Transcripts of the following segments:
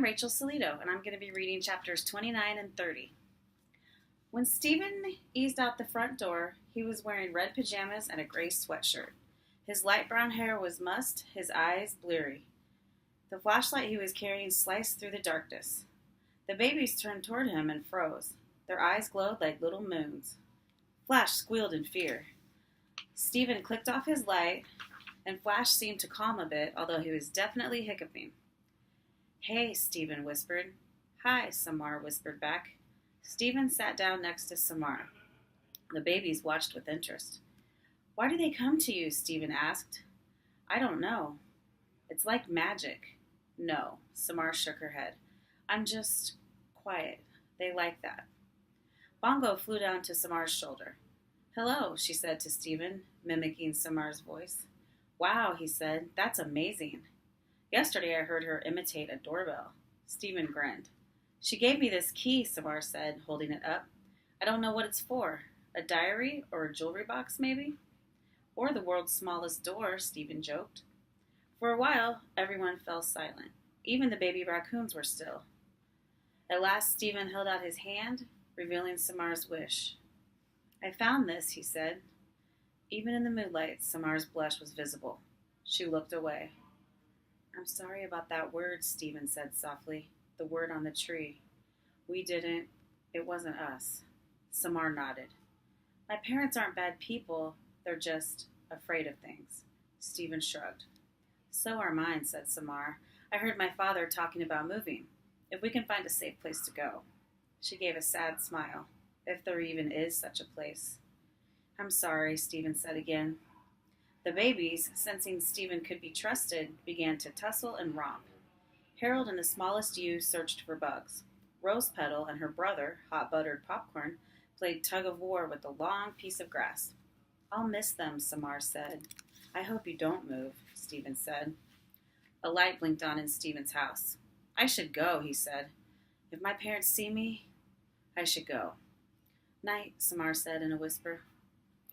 I'm Rachel Salito, and I'm going to be reading chapters 29 and 30. When Stephen eased out the front door, he was wearing red pajamas and a gray sweatshirt. His light brown hair was mussed, his eyes bleary. The flashlight he was carrying sliced through the darkness. The babies turned toward him and froze. Their eyes glowed like little moons. Flash squealed in fear. Stephen clicked off his light, and Flash seemed to calm a bit, although he was definitely hiccuping. "Hey," Stephen whispered. "Hi," Samar whispered back. Stephen sat down next to Samar. The babies watched with interest. "Why do they come to you?" Stephen asked. "I don't know. It's like magic." "No," Samar shook her head. "I'm just quiet. They like that." Bongo flew down to Samar's shoulder. "Hello," she said to Stephen, mimicking Samar's voice. "Wow," he said. "That's amazing." Yesterday I heard her imitate a doorbell. Stephen grinned. "She gave me this key," Samar said, holding it up. "I don't know what it's for. A diary or a jewelry box, maybe?" "Or the world's smallest door," Stephen joked. For a while, everyone fell silent. Even the baby raccoons were still. At last, Stephen held out his hand, revealing Samar's wish. "I found this," he said. Even in the moonlight, Samar's blush was visible. She looked away. "I'm sorry about that word," Stephen said softly. "The word on the tree. It wasn't us." Samar nodded. "My parents aren't bad people. They're just afraid of things." Stephen shrugged. "So are mine," said Samar. "I heard my father talking about moving. If we can find a safe place to go." She gave a sad smile. "If there even is such a place." "I'm sorry," Stephen said again. The babies, sensing Stephen could be trusted, began to tussle and romp. Harold and the smallest ewe searched for bugs. Rose Petal and her brother, Hot Buttered Popcorn, played tug-of-war with a long piece of grass. "I'll miss them," Samar said. "I hope you don't move," Stephen said. A light blinked on in Stephen's house. "I should go," he said. "If my parents see me, I should go." "Night," Samar said in a whisper.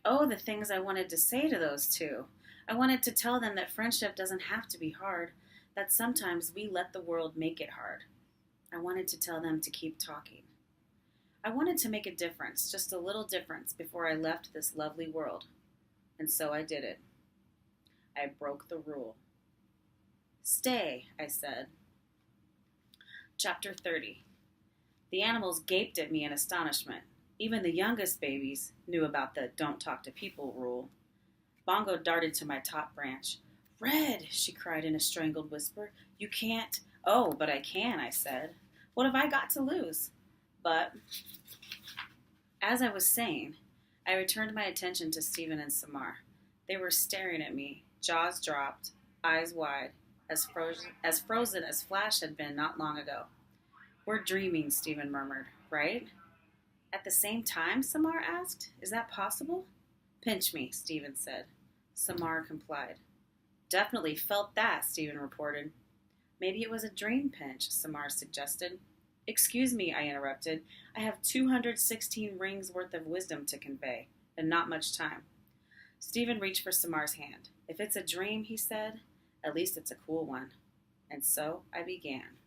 Oh, the things I wanted to say to those two. I wanted to tell them that friendship doesn't have to be hard, that sometimes we let the world make it hard. I wanted to tell them to keep talking. I wanted to make a difference, just a little difference, before I left this lovely world. And so I did it. I broke the rule. "Stay," I said. Chapter 30. The animals gaped at me in astonishment. Even the youngest babies knew about the don't talk to people rule. Bongo darted to my top branch. "Red," she cried in a strangled whisper. "You can't." "Oh, but I can," I said. "What have I got to lose?" But, as I was saying, I returned my attention to Stephen and Samar. They were staring at me, jaws dropped, eyes wide, as frozen as Flash had been not long ago. "We're dreaming," Stephen murmured, "right?" "At the same time?" Samar asked. "Is that possible?" "Pinch me," Stephen said. Samar complied. "Definitely felt that," Stephen reported. "Maybe it was a dream pinch," Samar suggested. "Excuse me," I interrupted. "I have 216 rings worth of wisdom to convey, and not much time." Stephen reached for Samar's hand. "If it's a dream," he said, "at least it's a cool one." And so I began.